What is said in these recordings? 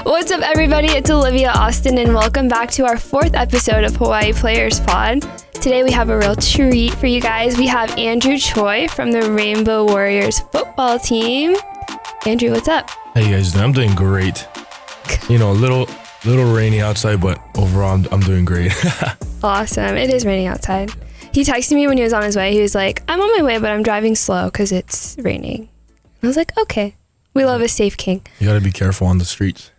What's up, everybody? It's Olivia Austin, and welcome back to our 4th episode of Hawaii Players Pod. Today we have a real treat for you guys. We have Andrew Choi from the Rainbow Warriors football team. Andrew, what's up? Hey, you guys, I'm doing great. You know, a little rainy outside, but overall I'm doing great. Awesome. It is raining outside. He texted me when he was on his way. He was like, I'm on my way, but I'm driving slow because it's raining. I was like, okay. We love a safe king. You got to be careful on the streets.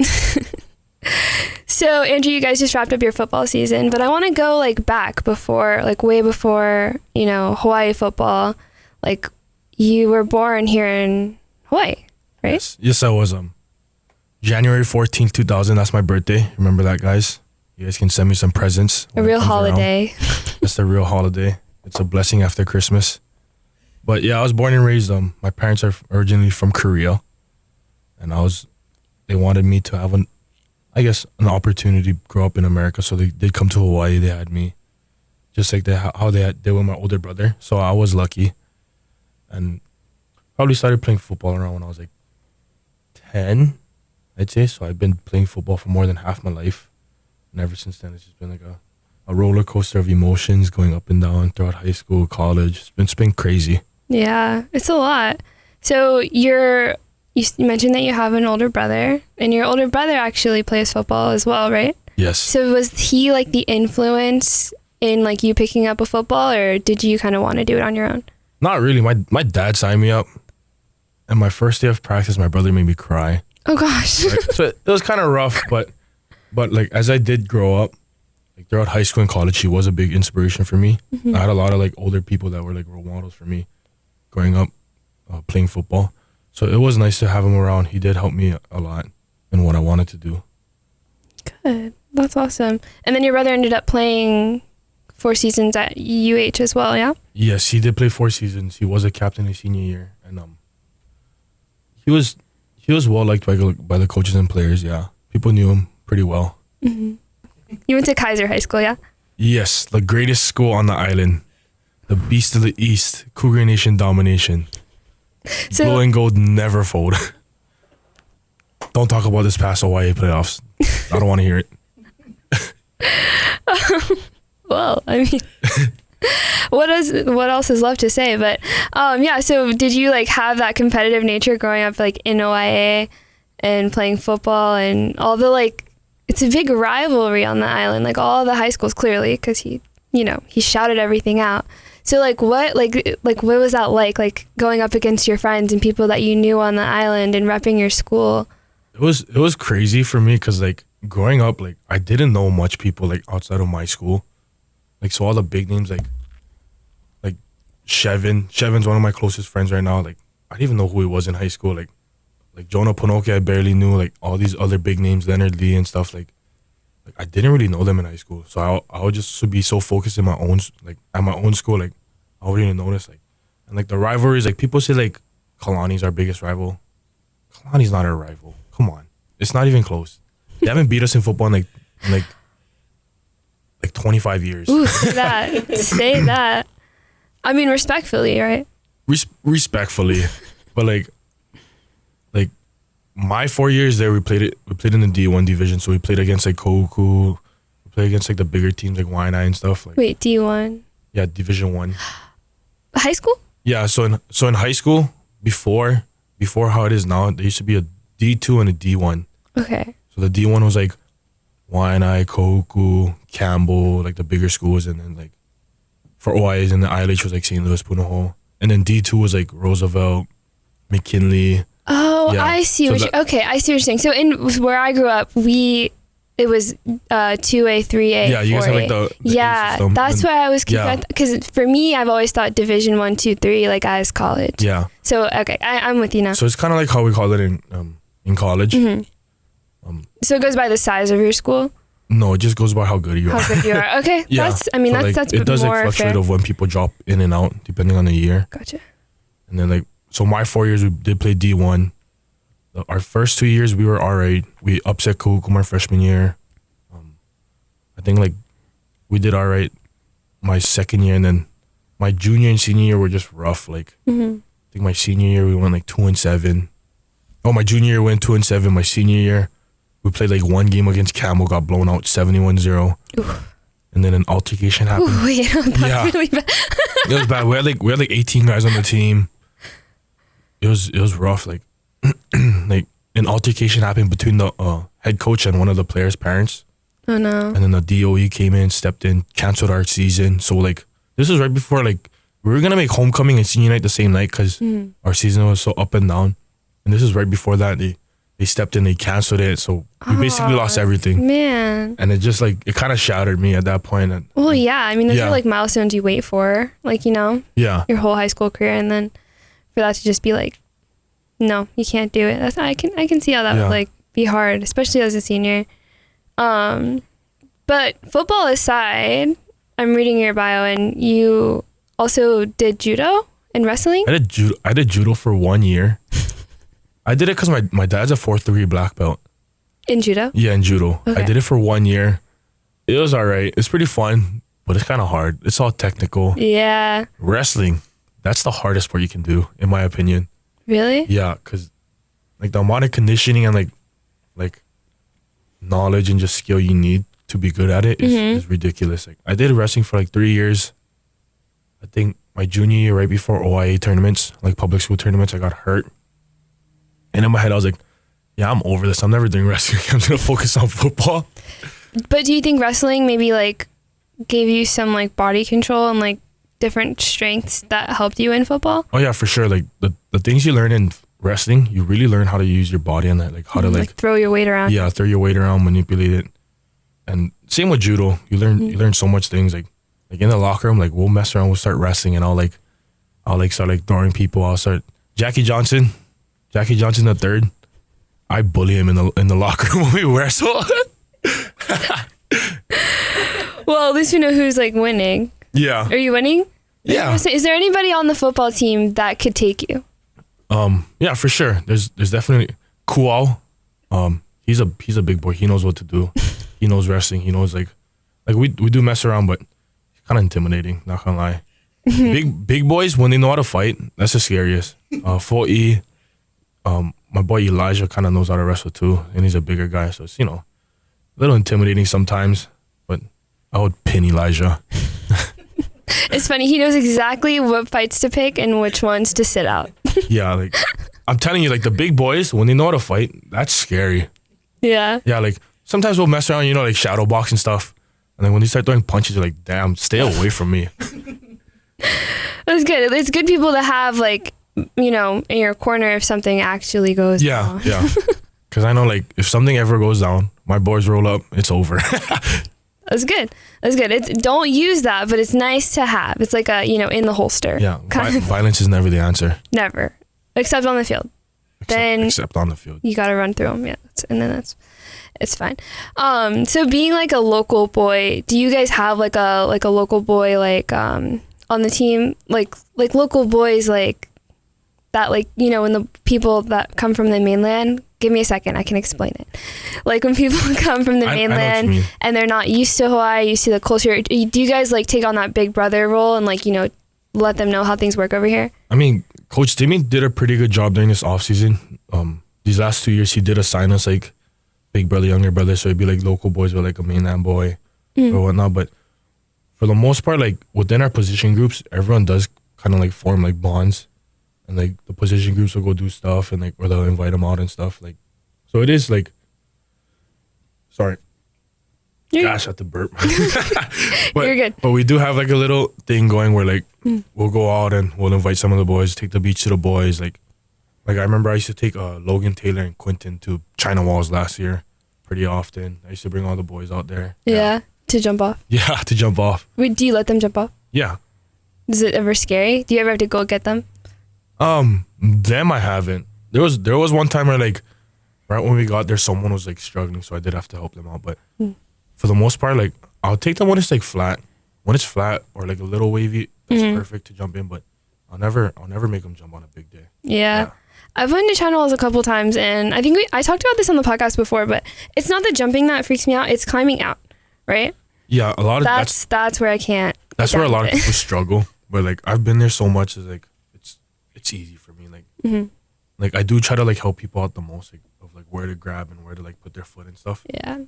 So, Andrew, you guys just wrapped up your football season, but I want to go way before, Hawaii football. Like, you were born here in Hawaii, right? Yes, I was. January 14th, 2000. That's my birthday. Remember that, guys? You guys can send me some presents. A real holiday. It's a real holiday. It's a blessing after Christmas. But yeah, I was born and raised. My parents are originally from Korea, and they wanted me to have an opportunity to grow up in America. So they did come to Hawaii. They had me, just like how they did with my older brother. So I was lucky, and probably started playing football around when I was like 10, I'd say. So I've been playing football for more than half my life, and ever since then it's just been like a roller coaster of emotions going up and down throughout high school, college. It's been crazy. Yeah, it's a lot. So you mentioned that you have an older brother, and your older brother actually plays football as well, right? Yes. So was he like the influence in like you picking up a football, or did you kind of want to do it on your own? Not really. My dad signed me up, and my first day of practice, my brother made me cry. Oh gosh. Right? So it was kind of rough, but like as I did grow up, like throughout high school and college, he was a big inspiration for me. Mm-hmm. I had a lot of like older people that were like role models for me growing up, playing football. So it was nice to have him around. He did help me a lot in what I wanted to do. Good. That's awesome. And then your brother ended up playing 4 seasons at UH as well, yeah? Yes, he did play 4 seasons. He was a captain his senior year. And he was well liked by the coaches and players, yeah. People knew him pretty well. Mm-hmm. You went to Kaiser High School, yeah? Yes, the greatest school on the island. The beast of the East, Cougar Nation domination. So, blue and gold never fold. Don't talk about this past Hawaii playoffs. I don't want to hear it. Well, I mean, what else is left to say? But yeah. So did you like have that competitive nature growing up, like in OIA and playing football and all the like? It's a big rivalry on the island. Like all the high schools, clearly, because he shouted everything out. So like what was that like going up against your friends and people that you knew on the island and repping your school? It was crazy for me because like growing up, like I didn't know much people like outside of my school. Like so all the big names like Shevin's one of my closest friends right now. Like I didn't even know who he was in high school. Like Jonah Pinoke, I barely knew. Like all these other big names, Leonard Lee and stuff. Like I didn't really know them in high school. So I would just be so focused in my own, like at my own school, like I wouldn't even notice. Like, and like the rivalries, like people say like Kalani's our biggest rival. Kalani's not our rival. Come on. It's not even close. They haven't beat us in football in like 25 years. Ooh, say that. Say that. I mean, respectfully, right? Respectfully. But like my 4 years there, we played in the D1 division. So we played against like Koku. We played against like the bigger teams like Waianae and stuff. Like, wait, D1? Yeah, Division 1. High school? Yeah, so in high school, before how it is now, there used to be a D2 and a D1. Okay. So the D1 was like Waianae, Koku, Campbell, like the bigger schools, and then like for OIAs and the ILH was like St. Louis, Punahou. And then D2 was like Roosevelt, McKinley. Oh, yeah. I see okay, I see what you're saying. So in where I grew up, it was 2A, 3A, yeah, you 4A. guys have like the yeah, system. that's why I was confused. Because for me, I've always thought Division 1, 2, 3, like as college. Yeah. So okay, I'm with you now. So it's kind of like how we call it in college. Mm-hmm. So it goes by the size of your school. No, it just goes by how good you are. How good you are. Okay, yeah. That's it does more like fluctuate fair. of when people drop in and out depending on the year. Gotcha. And then like so my 4 years we did play D1. Our first 2 years we were alright. We upset Koku my freshman year. I think like we did alright my second year, and then my junior and senior year were just rough. Like I think my senior year we went like 2-7. Oh, my junior year went 2-7. My senior year we played like one game against Camel, got blown out 71-0. And then an altercation happened. Ooh, wait, that's really bad. It was bad. We had like 18 guys on the team. It was rough. Like like an altercation happened between the head coach and one of the players' parents. Oh no. And then the DOE came in, stepped in, canceled our season. So like this was right before like we were gonna make homecoming and senior night the same night because our season was so up and down. And this is right before that they stepped in, they canceled it. So we basically lost everything. Man. And it just like it kind of shattered me at that point. And well, yeah. I mean, those are like milestones you wait for, like, you know, your whole high school career, and then for that to just be like, no, you can't do it. I can see how that would like be hard, especially as a senior. But football aside, I'm reading your bio, and you also did judo and wrestling. I did judo for 1 year. I did it because my dad's a 4th degree black belt. In judo? Yeah, in judo. Okay. I did it for 1 year. It was all right. It's pretty fun, but it's kind of hard. It's all technical. Yeah. Wrestling, that's the hardest part you can do, in my opinion. Really? Yeah, because like the amount of conditioning and like knowledge and just skill you need to be good at it is ridiculous. Like I did wrestling for like 3 years. I think my junior year, right before OIA tournaments, like public school tournaments, I got hurt. And in my head, I was like, yeah, I'm over this. I'm never doing wrestling. I'm going to focus on football. But do you think wrestling maybe like gave you some like body control and like different strengths that helped you in football? Oh yeah, for sure. Like the things you learn in wrestling, you really learn how to use your body and that, like how to like throw your weight around. Yeah, throw your weight around, manipulate it. And same with judo. You learn so much things. Like in the locker room, like we'll mess around, we'll start wrestling, and I'll start like throwing people. I'll start Jackie Johnson the third. I bully him in the locker room when we wrestle. Well, at least we know who's like winning. Yeah. Are you winning? Yeah. Is there anybody on the football team that could take you? Yeah, for sure. There's definitely Kual. He's a big boy. He knows what to do. He knows wrestling. He knows like we do mess around, but he's kind of intimidating. Not gonna lie. Big boys, when they know how to fight, that's the scariest. 4E. My boy Elijah kind of knows how to wrestle too, and he's a bigger guy, so it's a little intimidating sometimes. But I would pin Elijah. It's funny. He knows exactly what fights to pick and which ones to sit out. Yeah, like I'm telling you, like the big boys, when they know how to fight, that's scary. Yeah. Yeah, like sometimes we'll mess around, like shadow box and stuff, and then when they start throwing punches, you're like, damn, stay away from me. That's good. It's good people to have like, in your corner if something actually goes wrong. Yeah. Because I know like if something ever goes down, my boys roll up, it's over. That's good. Don't use that, but it's nice to have. It's like a, in the holster. Yeah. Violence is never the answer. Never. Except on the field. Except on the field. You got to run through them. Yeah. It's fine. So being like a local boy, do you guys have like a local boy, like, on the team, like local boys, like that, like, when the people that come from the mainland, give me a second, I can explain it. Like when people come from the mainland and they're not used to Hawaii, used to the culture, do you guys like take on that big brother role and like, let them know how things work over here? I mean, Coach Timmy did a pretty good job during this off season. These last 2 years, he did assign us like big brother, younger brother. So it'd be like local boys with like a mainland boy or whatnot. But for the most part, like within our position groups, everyone does kind of like form like bonds. And like the position groups will go do stuff and like, or they'll invite them out and stuff. Like, so it is like, sorry. Gosh, I have to burp. But, you're good. But we do have like a little thing going where like we'll go out and we'll invite some of the boys, take the beach to the boys. Like I remember I used to take Logan, Taylor, and Quentin to China Walls last year pretty often. I used to bring all the boys out there. Yeah. To jump off. Yeah, to jump off. Wait, do you let them jump off? Yeah. Is it ever scary? Do you ever have to go get them? Them I haven't. There was one time where like right when we got there, someone was like struggling, so I did have to help them out. But for the most part, like I'll take them when it's like flat. When it's flat or like a little wavy, that's perfect to jump in. But I'll never make them jump on a big day. Yeah. I've went to China Walls a couple times, and I think I talked about this on the podcast before, but it's not the jumping that freaks me out. It's climbing out, right? Yeah, a lot of that's where I can't. That's where a lot of people struggle. But like I've been there so much, it's like it's easy for me. Like like I do try to like help people out the most, like of like where to grab and where to like put their foot and stuff. Yeah.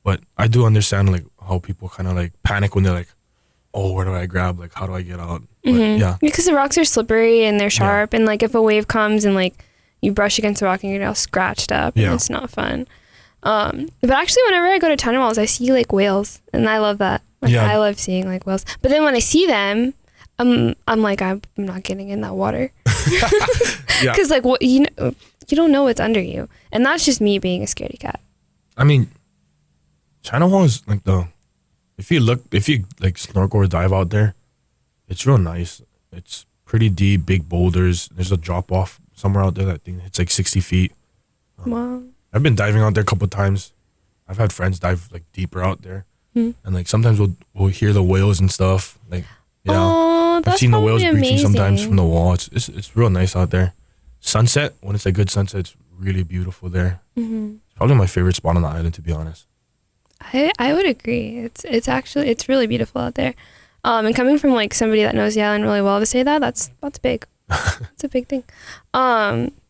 But I do understand like how people kind of like panic when they're like, oh, where do I grab? Like, how do I get out? But, yeah. Because the rocks are slippery and they're sharp, and like if a wave comes and like you brush against the rock and you're all scratched up, and it's not fun. But actually, whenever I go to tennis balls, I see like whales, and I love that. Like, I love seeing like whales. But then when I see them, I'm like, I'm not getting in that water. Because like what you don't know what's under you, and that's just me being a scaredy cat. I mean, China Hall is like if you like snorkel or dive out there, it's real nice. It's pretty deep, big boulders. There's a drop off somewhere out there that I think it's like 60 feet. Wow. I've been diving out there a couple of times. I've had friends dive like deeper out there, and like sometimes we'll hear the whales and stuff. Like, that's I've seen the whales amazing. breaching sometimes from the wall. It's real nice out there. Sunset, when it's a good sunset, it's really beautiful there. It's probably my favorite spot on the island, to be honest. I would agree. It's really beautiful out there. And coming from like somebody that knows the island really well to say that's big. It's a big thing.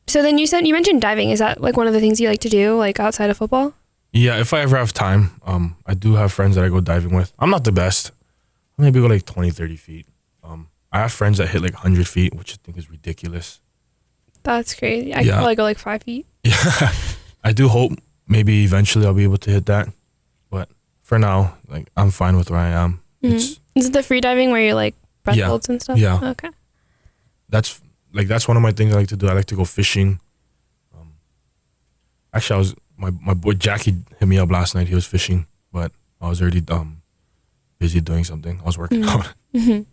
So then you mentioned diving. Is that like one of the things you like to do, like outside of football? Yeah, if I ever have time, I do have friends that I go diving with. I'm not the best. I maybe go like 20, 30 feet. I have friends that hit like 100 feet, which I think is ridiculous. That's crazy. I probably go like 5 feet. Yeah, I do hope maybe eventually I'll be able to hit that. But for now, like I'm fine with where I am. Is it the free diving where you're like breath holds and stuff? Yeah. Okay. That's one of my things I like to do. I like to go fishing. Actually, my boy Jackie hit me up last night. He was fishing, but I was already busy doing something. I was working out. It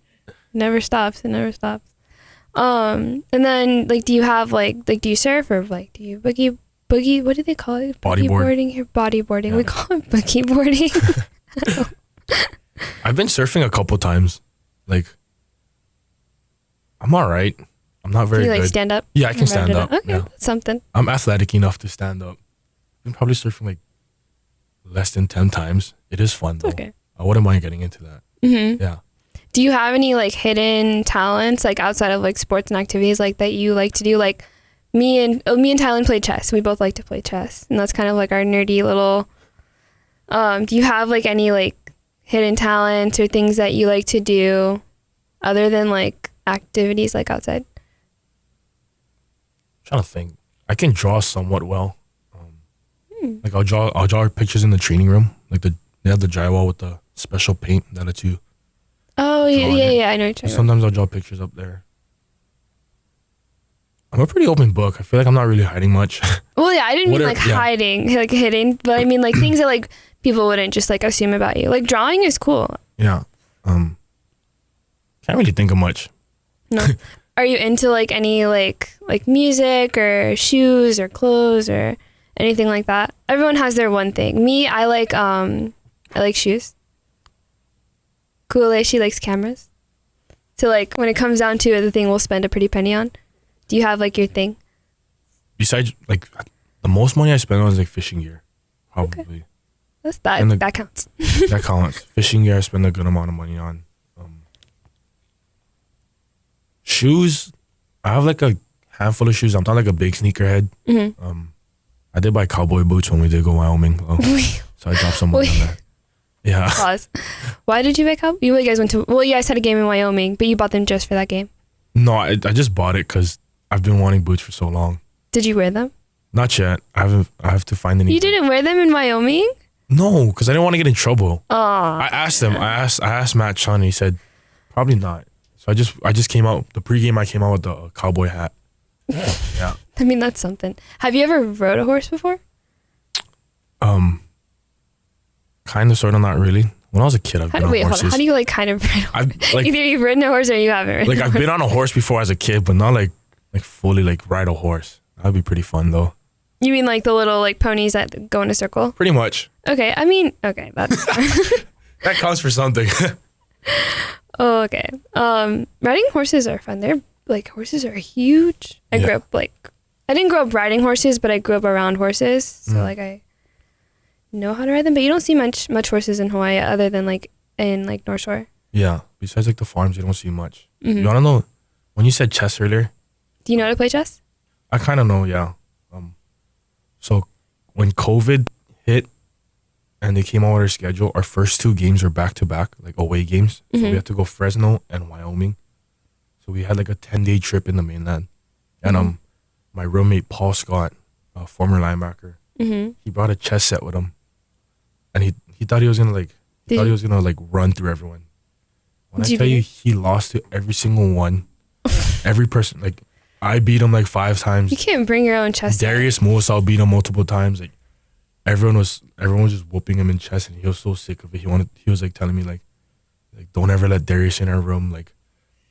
never stops. And then like, do you have like do you surf or like do you boogie? What do they call it? Bodyboarding here. Bodyboarding. Yeah. We call it boogie boarding. I've been surfing a couple times. Like, I'm all right. I'm not very good. Can you like stand up? Yeah, I can stand up. Okay, yeah. That's something. I'm athletic enough to stand up. I've been probably surfing like less than 10 times. It is fun though. Okay. I wouldn't mind getting into that. Yeah. Do you have any like hidden talents like outside of like sports and activities like that you like to do? Like me and Tylen play chess. We both like to play chess, and that's kind of like our nerdy little. Do you have like any like hidden talents or things that you like to do, other than like activities like outside? I'm trying to think. I can draw somewhat well. Like I'll draw pictures in the training room. Like they have the drywall with the special paint that lets you. Oh yeah, I know what you're talking about. Sometimes I'll draw pictures up there. I'm a pretty open book. I feel like I'm not really hiding much. Well, yeah, I didn't mean like hiding, like hidden, but I mean like things that like people wouldn't just like assume about you. Like drawing is cool. Yeah. Can't really think of much. No. Are you into like any like music or shoes or clothes or anything like that? Everyone has their one thing. Me, I like shoes. Kool-Aid, she likes cameras. So like when it comes down to it, the thing we'll spend a pretty penny on. Do you have like your thing? Besides, like the most money I spend on is like fishing gear, probably. Okay. That counts. That counts. Fishing gear, I spend a good amount of money on. Shoes, I have like a handful of shoes. I'm not like a big sneakerhead. I did buy cowboy boots when we did go Wyoming, so I dropped some money on that. Yeah. Pause. Why did you buy cowboy? You guys went to. Well, you guys had a game in Wyoming, but you bought them just for that game. No, I just bought it because I've been wanting boots for so long. Did you wear them? Not yet. I have to find any. You didn't wear them in Wyoming? No, because I didn't want to get in trouble. Oh. I asked him. I asked Matt Chun. He said, probably not. So I just came out. The pregame, I came out with the cowboy hat. Yeah. I mean, that's something. Have you ever rode a horse before? Kind of, sort of, not really. When I was a kid, I've been on horses. Hold on. How do you like kind of ride? Like, either you've ridden a horse or you haven't ridden a horse. I've been on a horse before as a kid, but not like fully like ride a horse. That'd be pretty fun though. You mean like the little like ponies that go in a circle? Pretty much. Okay. I mean, okay. That's that counts for something. Oh, okay. Riding horses are fun. They're like, horses are huge. I grew up I didn't grow up riding horses, but I grew up around horses. So like I know how to ride them, but you don't see much horses in Hawaii other than like in like North Shore. Yeah. Besides like the farms, you don't see much. You want to know, when you said chess earlier. Do you know how to play chess? I kind of know, yeah. So when COVID hit and they came out with our schedule, our first 2 games were back to back, like away games. So we had to go Fresno and Wyoming. So we had like a 10-day trip in the mainland. And my roommate Paul Scott, a former linebacker, he brought a chess set with him, and he thought he was gonna run through everyone. When I tell you, he lost to every single one, every person. Like I beat him like 5 times. You can't bring your own chess. Darius Moasau beat him multiple times. Like everyone was just whooping him in chess, and he was so sick of it. He was like telling me like don't ever let Darius in our room. Like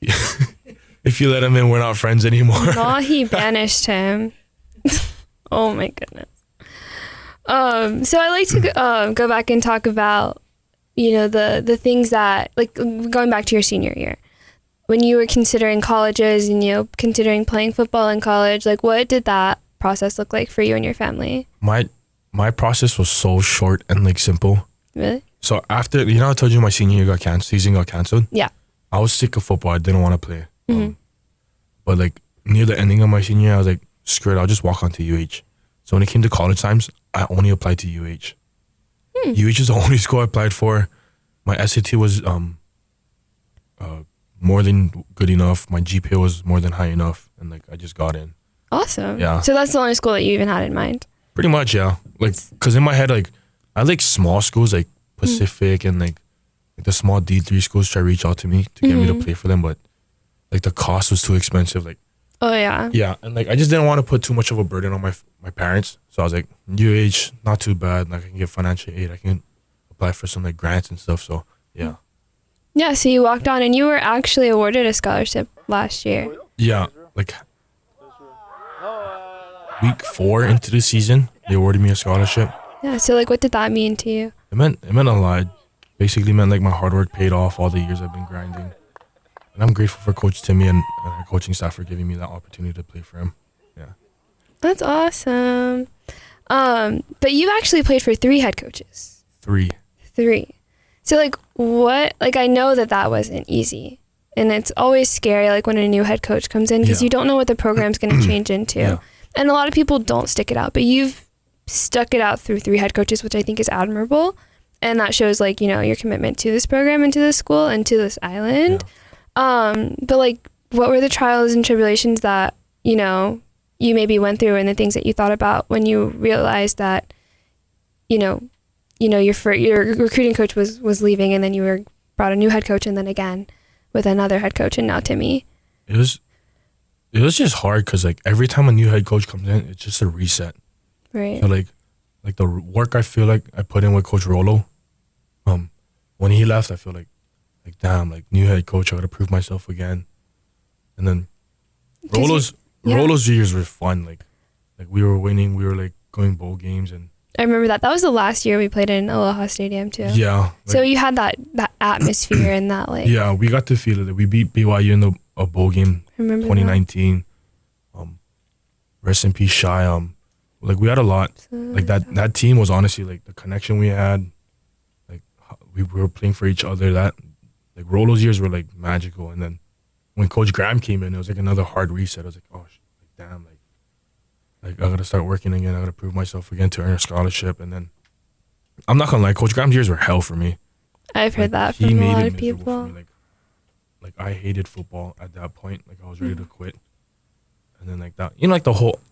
if you let him in, we're not friends anymore. No, he banished him. Oh my goodness. So I like to go back and talk about, you know, the things that, like, going back to your senior year, when you were considering colleges and, you know, considering playing football in college, like, what did that process look like for you and your family? My process was so short and like simple. Really? So after, you know, I told you my senior year season got canceled. Yeah. I was sick of football. I didn't want to play. But like near the ending of my senior year, I was like, screw it, I'll just walk on to UH. So when it came to college times, I only applied to UH. UH is the only school I applied for. My SAT was more than good enough. My GPA was more than high enough, and like I just got in. Awesome. Yeah. So that's the only school that you even had in mind? Pretty much, yeah. Like, cause in my head, like I like small schools like Pacific and like the small D3 schools try to reach out to me to get me to play for them, but like the cost was too expensive. Like, oh yeah. Yeah, and like I just didn't want to put too much of a burden on my parents, so I was like, UH, not too bad. Like I can get financial aid. I can apply for some like grants and stuff. So yeah. Yeah. So you walked on, and you were actually awarded a scholarship last year. Yeah, like week 4 into the season, they awarded me a scholarship. Yeah. So like, what did that mean to you? It meant a lot. Basically meant like my hard work paid off all the years I've been grinding. And I'm grateful for Coach Timmy and our coaching staff for giving me that opportunity to play for him. Yeah. That's awesome. But you've actually played for 3 head coaches. 3. So like what, like I know that wasn't easy, and it's always scary like when a new head coach comes in, because you don't know what the program's going to change into. Yeah. And a lot of people don't stick it out, but you've stuck it out through 3 head coaches, which I think is admirable. And that shows like, you know, your commitment to this program and to this school and to this island. Yeah. But like, what were the trials and tribulations that, you know, you maybe went through, and the things that you thought about when you realized that, your recruiting coach was leaving, and then you were brought a new head coach, and then again with another head coach, and now Timmy? It was just hard because like every time a new head coach comes in, it's just a reset. Right. So like the work I feel like I put in with Coach Rolo, when he left, I feel like damn, like new head coach, I gotta prove myself again. And then Rolo's years were fun. Like we were winning, we were like going bowl games, and I remember that was the last year we played in Aloha Stadium too. Yeah. Like, so you had that atmosphere and that like. Yeah, we got to feel it. We beat BYU in a bowl game. Remember 2019. Rest in peace, Shy. Like we had a lot. Like that team was honestly like the connection we had. Like we were playing for each other. That like Rolo's years were like magical. And then when Coach Graham came in, it was like another hard reset. I was like, oh, damn, like I gotta start working again. I gotta prove myself again to earn a scholarship. And then I'm not gonna lie, Coach Graham's years were hell for me. I've heard that from a lot of people. Like I hated football at that point. Like I was ready to quit. And then like that, like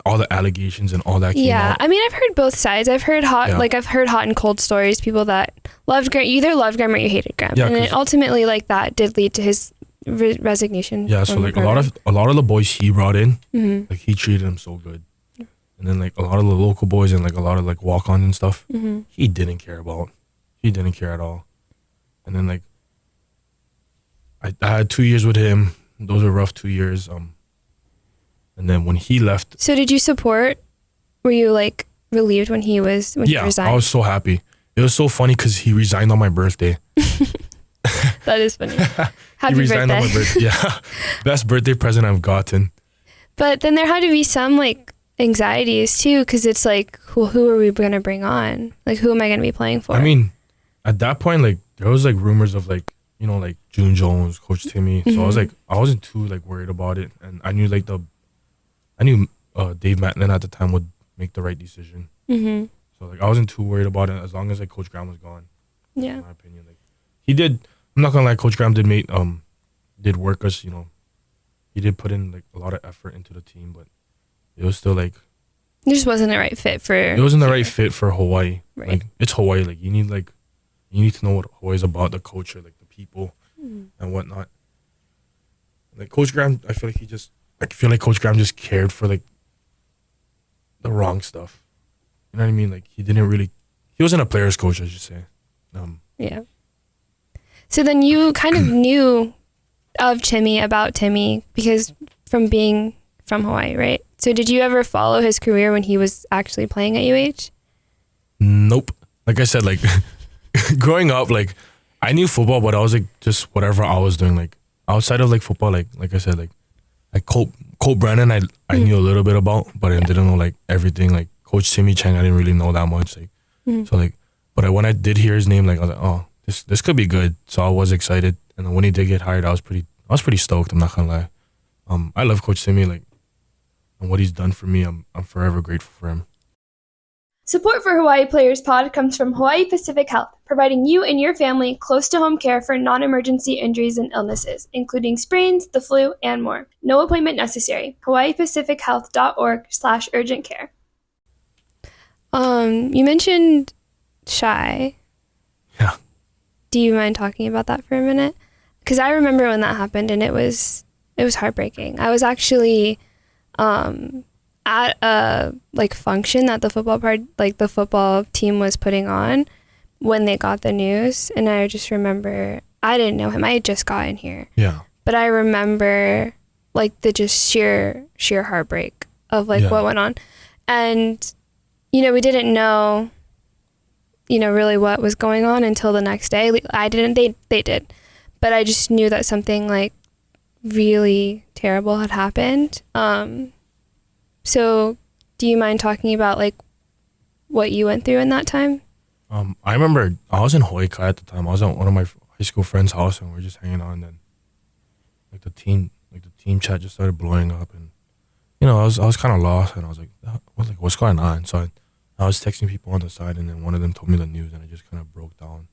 all the allegations and all that came out. I mean, I've heard both sides. I've heard hot and cold stories. People that loved Graham, you either loved Graham or you hated Graham. Yeah, and it ultimately like that did lead to his resignation. Yeah, so like a lot of the boys he brought in, like he treated them so good. And then like a lot of the local boys and like a lot of like walk-ons and stuff, he didn't care about. He didn't care at all. And then like I had 2 years with him. Those were rough 2 years. And then when he left. So did you support? Were you like relieved when he resigned? Yeah, I was so happy. It was so funny because he resigned on my birthday. That is funny. Happy he resigned birthday. On my birthday. Yeah, best birthday present I've gotten. But then there had to be some like anxieties too, because it's like, well, who are we gonna bring on? Like, who am I gonna be playing for? I mean, at that point, like there was like rumors of like like June Jones, Coach Timmy. So I was like, I wasn't too like worried about it, and I knew Dave Matlin at the time would make the right decision. Mm-hmm. So like I wasn't too worried about it as long as like Coach Graham was gone. Yeah. In my opinion, like he did. I'm not gonna lie, Coach Graham did work us. He did put in like a lot of effort into the team, but it was still like it just wasn't the right fit for. It wasn't the right fit for Hawaii. Right. Like it's Hawaii. Like you need to know what Hawaii's about, the culture, like the people and whatnot. Like Coach Graham, I feel like Coach Graham just cared for like the wrong stuff. You know what I mean? Like he wasn't a player's coach, I should say. Yeah. So then you kind of knew of Timmy, about Timmy, because from being from Hawaii, right? So did you ever follow his career when he was actually playing at UH? Nope. Like I said, like growing up, like I knew football, but I was like just whatever I was doing. Like outside of like football, like I said, like Colt Brennan, I knew a little bit about, but I didn't know like everything. Like Coach Timmy Chang, I didn't really know that much. Like so like, but when I did hear his name, like I was like, oh, this could be good. So I was excited, and then when he did get hired, I was pretty stoked. I'm not gonna lie. I love Coach Timmy, like, and what he's done for me. I'm forever grateful for him. Support for Hawaii Players Pod comes from Hawaii Pacific Health, providing you and your family close-to-home care for non-emergency injuries and illnesses, including sprains, the flu, and more. No appointment necessary. hawaiipacifichealth.org/urgent care. You mentioned Shy. Yeah. Do you mind talking about that for a minute? Because I remember when that happened, and it was heartbreaking. I was actually at a like function that the football team was putting on when they got the news, and I just remember I didn't know him. I had just gotten here. Yeah. But I remember like the just sheer heartbreak of like what went on, and we didn't know really what was going on until the next day. I didn't. They did, but I just knew that something like really terrible had happened. So do you mind talking about like what you went through in that time? I remember I was in Hawaii at the time. I was at one of my high school friends' house, and we were just hanging out, and then like the team chat just started blowing up, and I was kind of lost, and I was like, what's going on? So I was texting people on the side, and then one of them told me the news, and I just kind of broke down.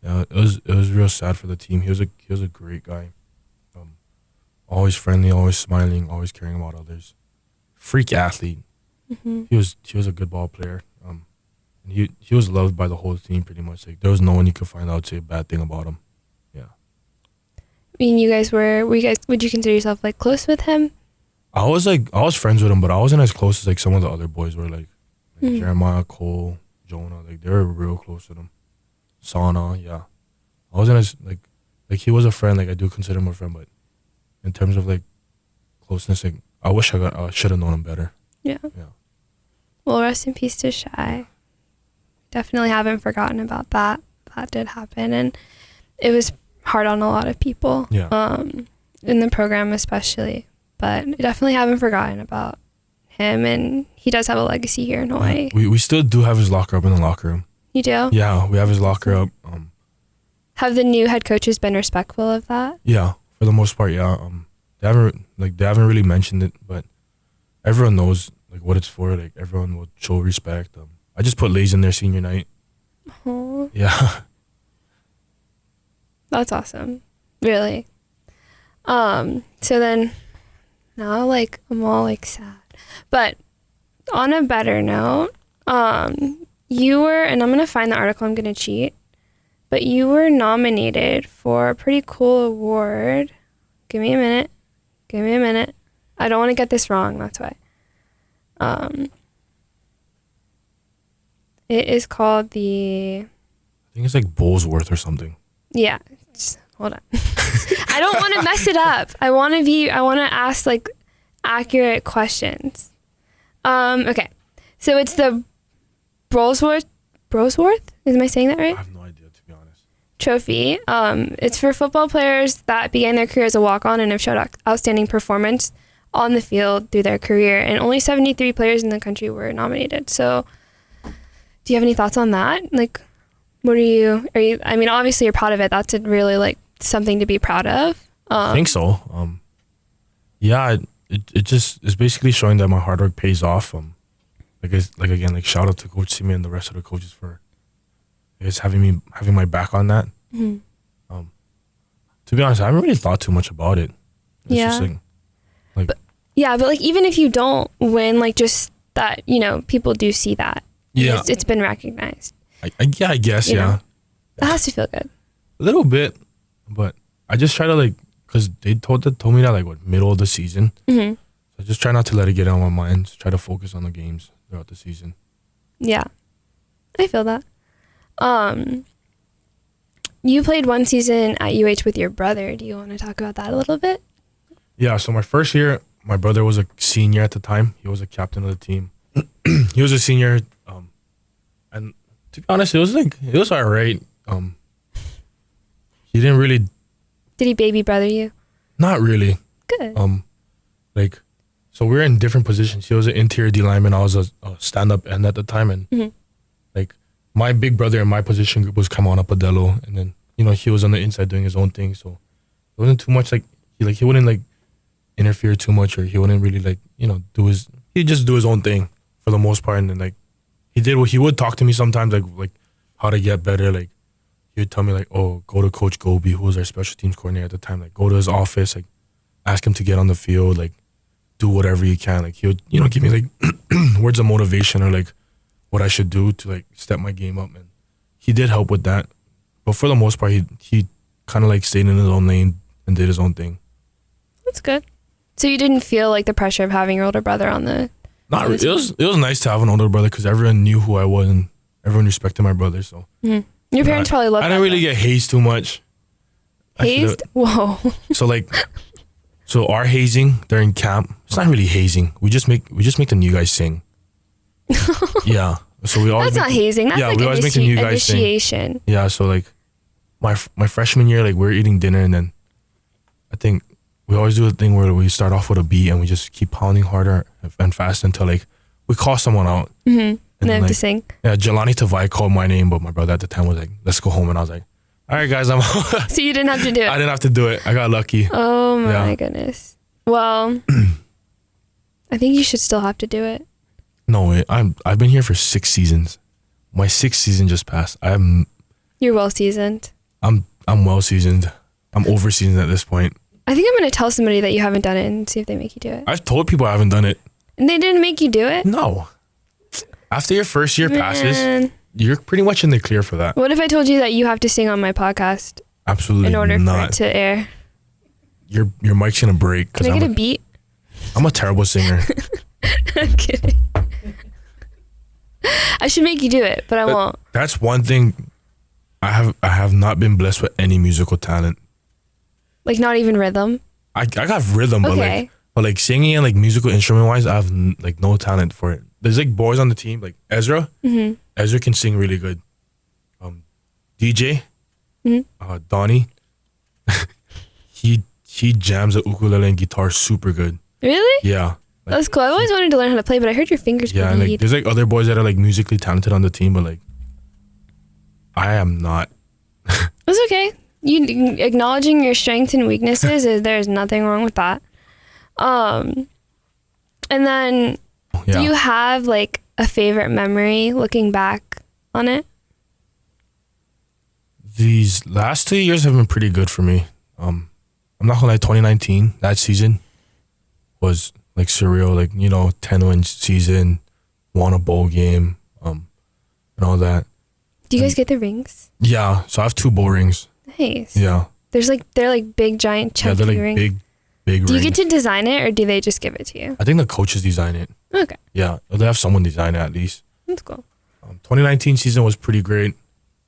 Yeah, it was real sad for the team. He was a great guy, always friendly, always smiling, always caring about others. Freak athlete. Mm-hmm. He was a good ball player. And he was loved by the whole team pretty much. Like there was no one you could find out say a bad thing about him. Yeah. I mean, would you consider yourself like close with him? I was friends with him, but I wasn't as close as like some of the other boys were, like Jeremiah, Cole, Jonah. Like they were real close with him. Sana, yeah. I wasn't as like he was a friend. Like I do consider him a friend, but in terms of like closeness, like I wish I should have known him better. Yeah. Yeah. Well, rest in peace to Shy. Definitely haven't forgotten about that. That did happen, and it was hard on a lot of people. Yeah. In the program especially, but definitely haven't forgotten about him, and he does have a legacy here in Hawaii. We still do have his locker up in the locker room. You do? Yeah, we have his locker up. Have the new head coaches been respectful of that? Yeah, for the most part, yeah. They haven't really mentioned it, but everyone knows like what it's for. Like everyone will show respect. I just put Lays in there senior night. Oh. Yeah. That's awesome. Really. So then now like I'm all like sad. But on a better note, you were, and I'm gonna find the article, I'm gonna cheat, but you were nominated for a pretty cool award. Give me a minute. I don't want to get this wrong, that's why. It is called the... I think it's like Bowlsworth or something. Yeah. Just, hold on. I don't want to mess it up. I want to ask like accurate questions. Okay. So it's the Brolsworth? Am I saying that right? I have no idea, to be honest. Trophy. It's for football players that began their career as a walk-on and have showed outstanding performance on the field through their career. And only 73 players in the country were nominated. So do you have any thoughts on that? Like, are you, I mean, obviously you're proud of it. That's really like something to be proud of. I think so. Yeah, it just is basically showing that my hard work pays off. Like shout out to Coach Simi and the rest of the coaches for, I guess, having my back on that. Mm-hmm. To be honest, I haven't really thought too much about it. It's Yeah. just like But like even if you don't win, like just that, people do see that. Yeah. It's been recognized. I guess, You yeah. know? That has to feel good. A little bit, but I just try to because they told me that middle of the season. Mm-hmm. So I just try not to let it get on my mind. Just try to focus on the games throughout the season. Yeah. I feel that. You played one season at UH with your brother. Do you want to talk about that a little bit? Yeah, so my first year, my brother was a senior at the time. He was a captain of the team. He was a senior, and to be honest, it was all right. He didn't really, Did he baby brother you? not really. Good. So we were in different positions. He was an interior D lineman. I was a stand-up end at the time, and Mhm. my big brother in my position group was Kamana Padello, and then he was on the inside doing his own thing. So it wasn't too much he wouldn't interfere too much, or he wouldn't really he'd just do his own thing for the most part. And then he would talk to me sometimes like how to get better. He would tell me oh, go to Coach Gobi, who was our special teams coordinator at the time. Go to his office, ask him to get on the field, do whatever you can. He would give me words of motivation or what I should do to step my game up. And he did help with that, but for the most part, he kind of stayed in his own lane and did his own thing. That's good. So you didn't feel the pressure of having your older brother on the... Not really. It was nice to have an older brother because everyone knew who I was and everyone respected my brother. So Mm-hmm. Your parents probably loved I that. didn't really get hazed too much. Hazed? Whoa. So our hazing during camp, it's not really hazing. We just make the new guys sing. Yeah. So we always That's not hazing. That's we always make the new guys sing. initiation. Yeah. So my freshman year, we're eating dinner, and then I think we always do a thing where we start off with a beat and we just keep pounding harder and fast until we call someone out. Mm-hmm. And then they have to sing. Yeah, Jelani Tavai called my name, but my brother at the time was let's go home. And I was like, all right, guys, I'm out. So you didn't have to do it? I didn't have to do it. I got lucky. Oh my goodness. Well, I think you should still have to do it. No way. I've been here for 6 seasons. My 6th season just passed. You're well seasoned. I'm well seasoned. I'm over seasoned at this point. I think I'm going to tell somebody that you haven't done it and see if they make you do it. I've told people I haven't done it. And they didn't make you do it? No. After your first year passes, Man. you're pretty much in the clear for that. What if I told you that you have to sing on my podcast Absolutely in order not. for it to air? Your mic's gonna break. Can I get a beat? I'm a terrible singer. I'm kidding. I should make you do it, but I won't. That's one thing. I have not been blessed with any musical talent. Not even rhythm? I got rhythm, Okay. but singing and musical instrument wise, I have no talent for it. There's boys on the team Ezra. Mm-hmm. Ezra can sing really good. DJ, Mm-hmm. Donnie, he jams the ukulele and guitar super good. Really? Yeah. That's cool. I always wanted to learn how to play, but I heard your fingers Yeah, and bleed. there's other boys that are musically talented on the team, but I am not. It's okay. You acknowledging your strengths and weaknesses there's nothing wrong with that. And then Yeah. do you have a favorite memory looking back on it? These last 2 years have been pretty good for me. I'm not gonna lie, 2019, that season was surreal. 10-win season, won a bowl game, and all that. Do you guys get the rings? Yeah, so I have 2 bowl rings. Nice. Yeah. There's they're big giant Yeah, chunky they're rings. big Do you rings. get to design it or do they just give it to you? I think the coaches design it. Okay. Yeah, they have someone design it at least. That's cool. 2019 season was pretty great.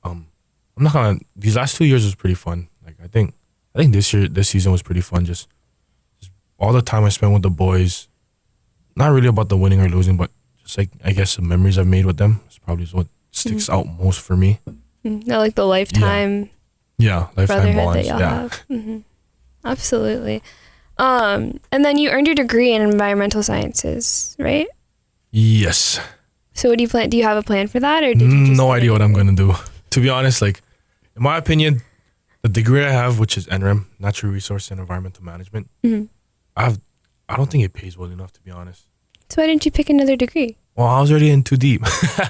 I'm not gonna. These last 2 years was pretty fun. I think this season was pretty fun. Just all the time I spent with the boys. Not really about the winning or losing, but just I guess the memories I've made with them is probably what sticks out most for me. Not the lifetime Yeah, lifetime brotherhood bonds. that y'all Yeah. have. Mm-hmm. Absolutely. And then you earned your degree in environmental sciences, right? Yes. So what do you plan? Do you have a plan for that, or did you just No get idea it? what I'm gonna do. To be honest, in my opinion, the degree I have, which is NREM, Natural Resource and Environmental Management, Mm-hmm. I I don't think it pays well enough, to be honest. So why didn't you pick another degree? Well, I was already in too deep.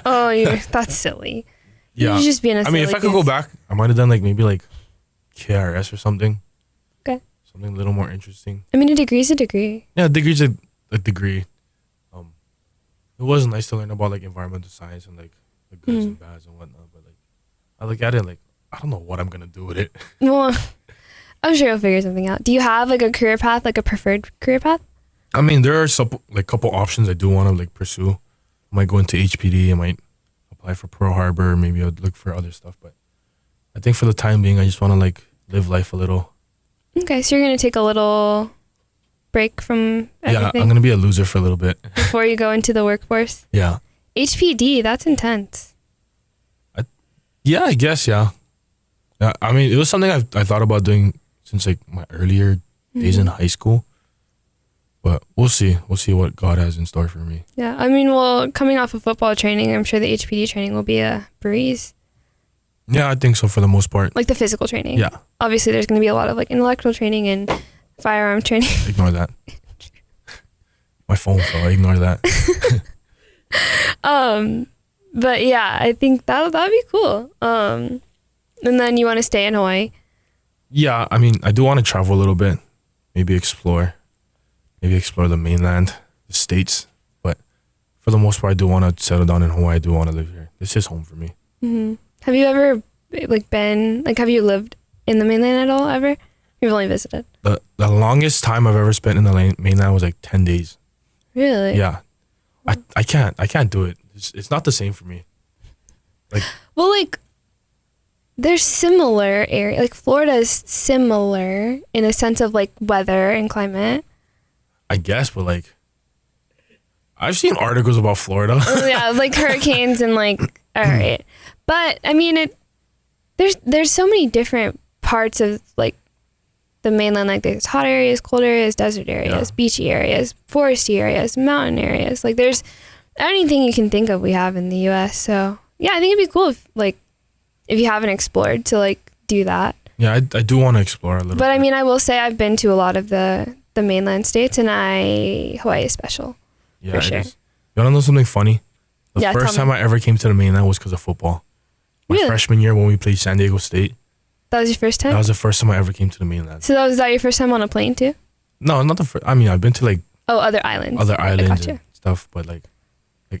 That's silly. Yeah. You're just being a I mean, if I could go back, I might have done like maybe like KRS or something. Okay. Something a little more interesting. I mean, a degree's a degree. Yeah, a degree's a degree. It was nice to learn about like environmental science and like the goods and bads and whatnot. But like, I look at it like, I don't know what I'm gonna do with it. Well, I'm sure you'll figure something out. Do you have like a career path, like a preferred career path? I mean, there are some like couple options I do want to like pursue. I might go into HPD. I might apply for Pearl Harbor. Maybe I'd look for other stuff. But I think for the time being, I just want to like live life a little. Okay, so you're gonna take a little break from everything. Yeah, I'm gonna be a loser for a little bit before you go into the workforce. Yeah. HPD, that's intense. Yeah, I guess. Yeah. I mean, it was something I thought about doing since like my earlier days in high school. But we'll see. We'll see what God has in store for me. Yeah, I mean, well, coming off of football training, I'm sure the HPD training will be a breeze. Yeah, I think so for the most part. Like the physical training. Yeah. Obviously, there's going to be a lot of like intellectual training and firearm training. Ignore that. My phone fell. Ignore that. But yeah, I think that'd be cool. And then you want to stay in Hawaii? Yeah, I mean, I do want to travel a little bit. Maybe explore the mainland, the States. But for the most part, I do want to settle down in Hawaii. I do want to live here. This is home for me. Mm-hmm. Have you ever have you lived in the mainland at all ever? You've only visited. The longest time I've ever spent in the mainland was like 10 days. Really? Yeah. I can't do it. It's not the same for me. Like, well, like there's similar area. Like Florida's similar in a sense of like weather and climate. I guess, but like I've seen articles about Florida. Yeah, like hurricanes and like all right. But I mean there's so many different parts of like the mainland, like there's hot areas, cold areas, desert areas, beachy areas, foresty areas, mountain areas. Like there's anything you can think of we have in the US. So yeah, I think it'd be cool if you haven't explored to like do that. Yeah, I do want to explore a little bit. But I mean, I will say I've been to a lot of the mainland states and Hawaii is special. Yeah, for sure. You want to know something funny? The first time I ever came to the mainland was because of football. My freshman year when we played San Diego State. That was your first time? That was the first time I ever came to the mainland. So was that your first time on a plane too? No, not the first. I mean, I've been to like other islands. Other islands and stuff, but like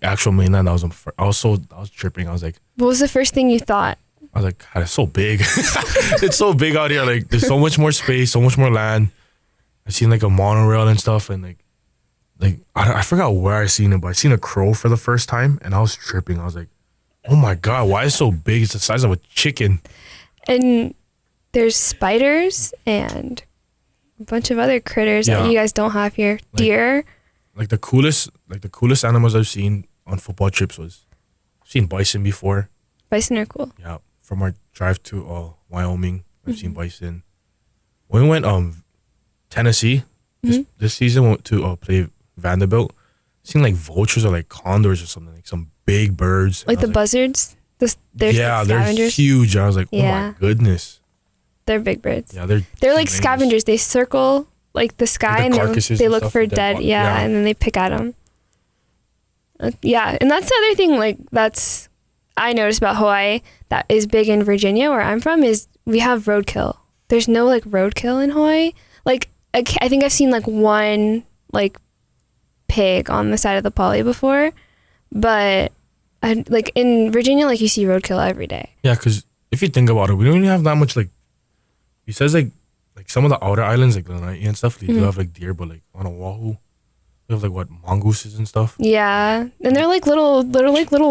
actual mainland, I was tripping. I was like, what was the first thing you thought? I was like, God, it's so big. It's so big out here. Like there's so much more space, so much more land. I seen like a monorail and stuff, and like I forgot where I seen it, but I seen a crow for the first time, and I was tripping. I was like, oh my God, why is it so big? It's the size of a chicken. And there's spiders and a bunch of other critters that you guys don't have here. Deer. Like the coolest animals I've seen on football trips was I've seen bison before. Bison are cool. Yeah, from our drive to Wyoming, I've seen bison. When we went Tennessee this season, went to play Vanderbilt. Seen like vultures or like condors or something, like some big birds. Like the buzzards. They're huge. I was like, oh my goodness. They're big birds. Yeah, they're like scavengers. They circle like the sky and they look for dead. And then they pick at them. Yeah, and that's the other thing. Like I noticed about Hawaii that is big in Virginia, where I'm from, is we have roadkill. There's no like roadkill in Hawaii. Like I think I've seen like one like pig on the side of the poly before, but like in Virginia, like you see roadkill every day. Yeah, because if you think about it, we don't even have that much like. He says like some of the outer islands like Lanai and stuff, they do have like deer, but like on Oahu, they have like what mongooses and stuff. Yeah, and they're like little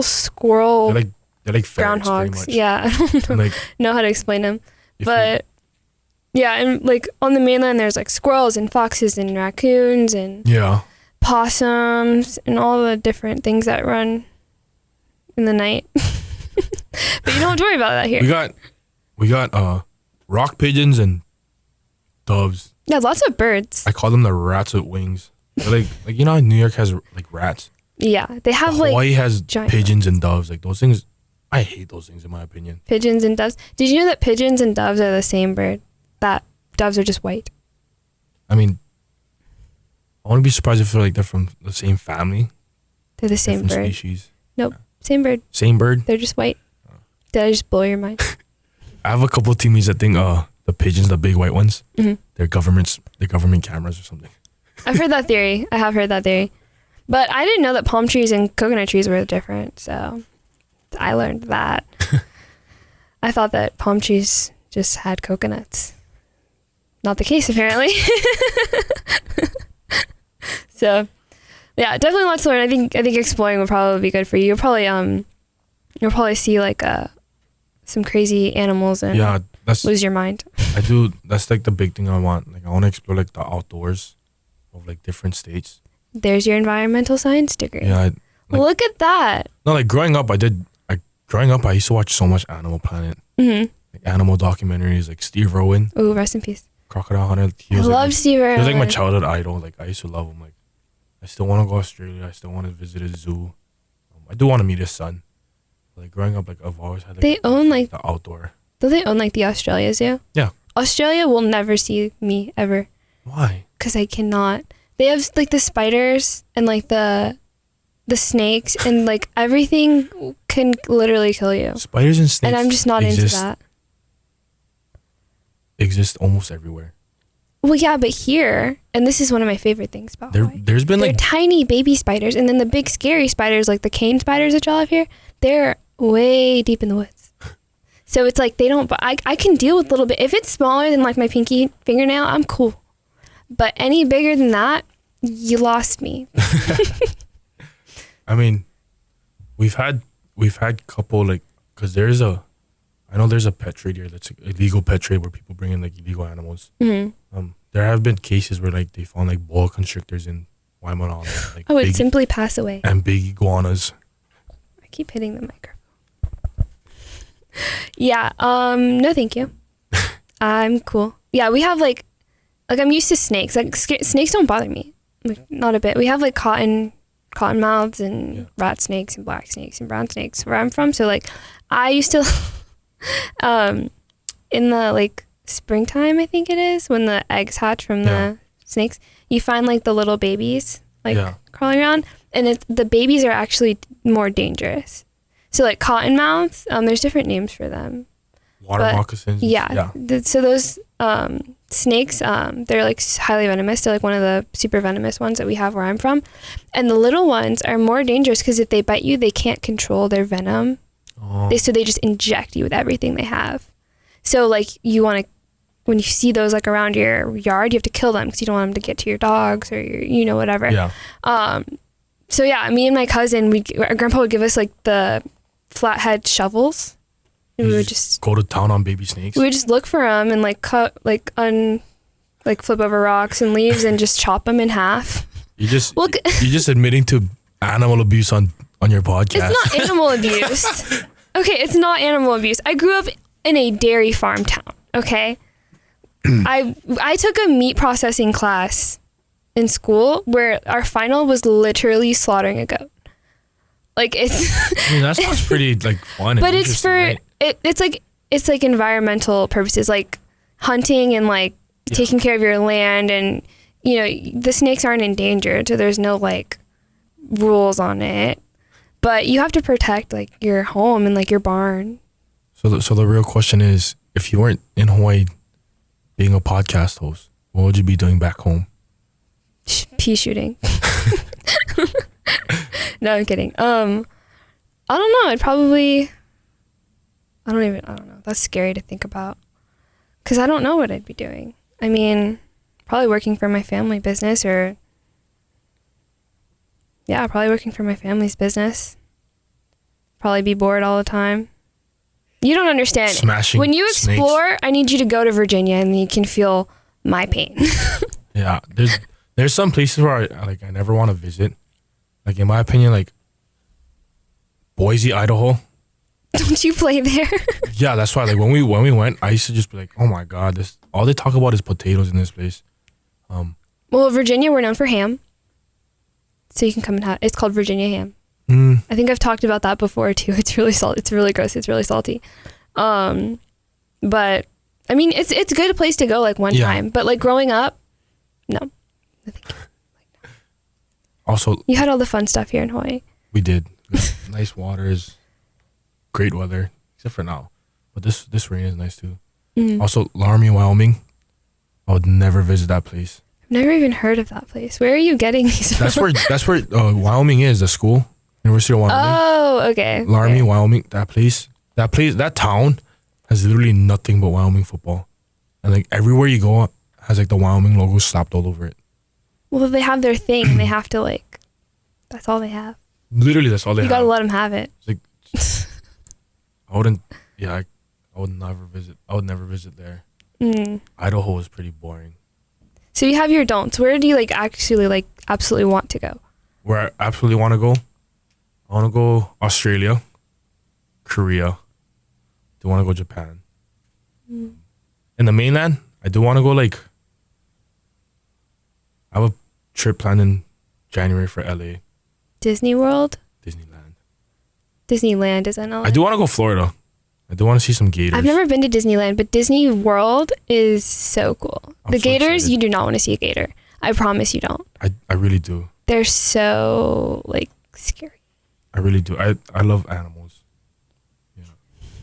squirrel. They're like ferrets, groundhogs. Yeah, I don't like, know how to explain them, but yeah, and like on the mainland, there's like squirrels and foxes and raccoons and possums and all the different things that run in the night. But you don't have to worry about that here. We got rock pigeons and doves. Yeah, lots of birds. I call them the rats with wings. They're like you know how New York has like rats. Yeah, they have Hawaii has pigeons rats. And doves. Like those things, I hate those things in my opinion. Pigeons and doves. Did you know that pigeons and doves are the same bird? That doves are just white. I mean, I wouldn't be surprised if they're from the same family. They're the same bird. Species. Nope, same bird. Same bird? They're just white. Did I just blow your mind? I have a couple of teammates that think the pigeons, the big white ones, they're government cameras or something. I've heard that theory. I have heard that theory. But I didn't know that palm trees and coconut trees were different, so I learned that. I thought that palm trees just had coconuts. Not the case, apparently. So, yeah, definitely lots to learn. I think exploring would probably be good for you. You'll probably see like some crazy animals and lose your mind. I do. That's like the big thing I want. Like I want to explore like the outdoors of like different states. There's your environmental science degree. Yeah. Look at that. No, like growing up, I used to watch so much Animal Planet. Like animal documentaries, like Steve Irwin. Ooh, rest in peace. Crocodile Hunter. I love Steve Irwin. He was like my childhood idol. Like I used to love him. Like I still want to go to Australia. I still want to visit a zoo. I do want to meet his son. Like growing up, like I've always had like they own like the outdoor. Do they own like the Australia Zoo? Yeah. Australia will never see me ever. Why? Because I cannot. They have like the spiders and like the snakes and like everything can literally kill you. Spiders and snakes. And I'm just not into that. Exist almost everywhere. Well, yeah, but here, and this is one of my favorite things about Hawaii. There's been they're like tiny baby spiders, and then the big scary spiders, like the cane spiders that y'all have here, they're way deep in the woods. So it's like they don't. But I can deal with a little bit. If it's smaller than like my pinky fingernail, I'm cool. But any bigger than that, you lost me. I mean, we've had couple like because I know there's a pet trade here that's like illegal pet trade where people bring in like illegal animals. There have been cases where like they found like boa constrictors in Waimana. Like it'd simply pass away. And big iguanas. I keep hitting the microphone. Yeah. No, thank you. I'm cool. Yeah, we have like I'm used to snakes. Like snakes don't bother me. Like, not a bit. We have like cottonmouths and rat snakes and black snakes and brown snakes where I'm from. So like I used to in the like springtime, I think it is, when the eggs hatch from the snakes, you find like the little babies crawling around, and the babies are actually more dangerous. So like cottonmouths, there's different names for them. Water moccasins. Yeah. So those snakes, they're like highly venomous. They're like one of the super venomous ones that we have where I'm from. And the little ones are more dangerous because if they bite you, they can't control their venom. So they just inject you with everything they have. So like you want to, when you see those like around your yard, you have to kill them because you don't want them to get to your dogs or your, whatever. Yeah. So yeah, me and my cousin, our grandpa would give us like the flathead shovels. And we would just go to town on baby snakes. We would just look for them and like cut, like flip over rocks and leaves and just chop them in half. You're just admitting to animal abuse on your podcast. It's not animal abuse. Okay, it's not animal abuse. I grew up in a dairy farm town. Okay, I took a meat processing class in school where our final was literally slaughtering a goat. Like it's. I mean, that sounds pretty like fun. But it's for right? It's like environmental purposes, like hunting and like taking care of your land, and the snakes aren't endangered, so there's no like rules on it. But you have to protect like your home and like your barn. So the real question is, if you weren't in Hawaii being a podcast host, what would you be doing back home? Pea shooting. No, I'm kidding. I don't know. I don't know. That's scary to think about. Because I don't know what I'd be doing. I mean, probably working for my family business probably working for my family's business. Probably be bored all the time. You don't understand. Smashing when you explore, snakes. I need you to go to Virginia and you can feel my pain. Yeah. There's some places where I never want to visit. Like in my opinion, like Boise, Idaho. Don't you play there? Yeah, that's why. Like when we went, I used to just be like, oh my God, this all they talk about is potatoes in this place. Well, Virginia, we're known for ham. So you can come and have. It's called Virginia ham. I think I've talked about that before too. It's really salty. It's really gross. It's really salty. But I mean, it's a good place to go like one time. But like growing up, no. Also, You had all the fun stuff here in Hawaii. we did. Nice waters, great weather, except for now. But this rain is nice too. Also, Laramie, Wyoming. I would never visit that place. I've never even heard of that place. Where are you getting these from? That's where Wyoming is, the school, University of Wyoming. Oh, okay. Laramie, Okay. Wyoming. That town has literally nothing but Wyoming football, and like everywhere you go has like the Wyoming logo slapped all over it. Well, they have their thing. They have to like. That's all they have. Literally, that's all they You have. gotta let them have it. It's like I wouldn't. Yeah, I would never visit. I would never visit there. Idaho is pretty boring. So you have your don'ts. Where do you like actually like absolutely want to go? Where I absolutely want to go, I want to go Australia, Korea. Do want to go Japan. In the mainland, I do want to go like. I have a trip planned in January for LA, Disney World? Disneyland. Disneyland is in LA. I do want to go Florida. I do want to see some gators. I've never been to Disneyland, but Disney World is so cool. I'm The so gators, excited. you do not want to see a gator. I promise you don't. I really do. They're so like scary. I really do. I love animals. Yeah.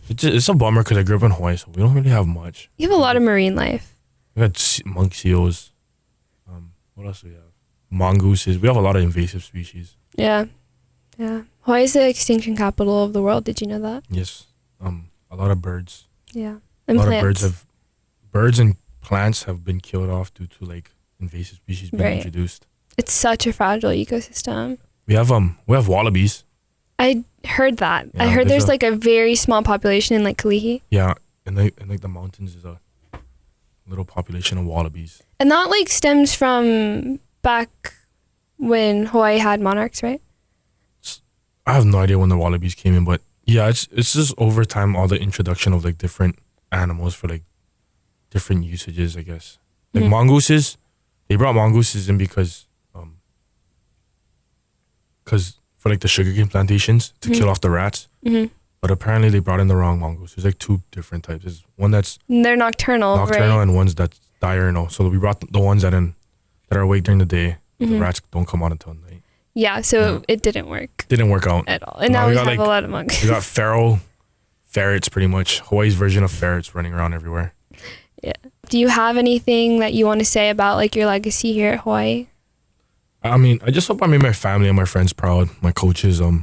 It's a bummer because I grew up in Hawaii, so we don't really have much. You have a lot of marine life. We got monk seals. What else do we have? Mongooses. We have a lot of invasive species. Yeah. Yeah. Hawaii is the extinction capital of the world. Did you know that? Yes. A lot of birds. Yeah. A And lot plants. of birds and plants have been killed off due to like invasive species being Right. introduced. It's such a fragile ecosystem. We have wallabies. I heard that. I Yeah, heard there's there's like a very small population in like Kalihi. Yeah, and like the mountains is a little population of wallabies. And that like stems from back when Hawaii had monarchs, right? I have no idea when the wallabies came in, but yeah, it's just over time all the introduction of like different animals for like different usages, I guess. Like mongooses, they brought mongooses in because for like the sugarcane plantations to kill off the rats. But apparently they brought in the wrong mongoose. There's like two different types. There's one that's And they're nocturnal, nocturnal right? and one's that's diurnal. So we brought the ones that are awake during the day. The rats don't come out until night. Yeah, so it didn't work Didn't work out. at all. And now we got, have like, a lot of monks. We got feral ferrets, pretty much. Hawaii's version of ferrets running around everywhere. Yeah. Do you have anything that you want to say about like your legacy here at Hawaii? I mean, I just hope I made my family and my friends proud. My coaches, all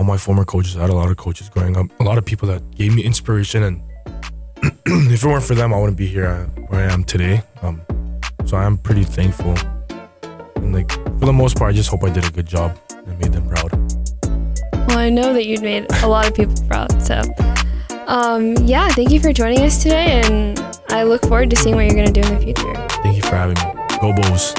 my former coaches. I had a lot of coaches growing up. A lot of people that gave me inspiration, and if it weren't for them, I wouldn't be here where I am today. So I am pretty thankful. And like for the most part, I just hope I did a good job and made them proud. Well, I know that you'd made a lot of people proud. So, yeah, thank you for joining us today, and I look forward to seeing what you're going to do in the future. Thank you for having me. Go Bulls.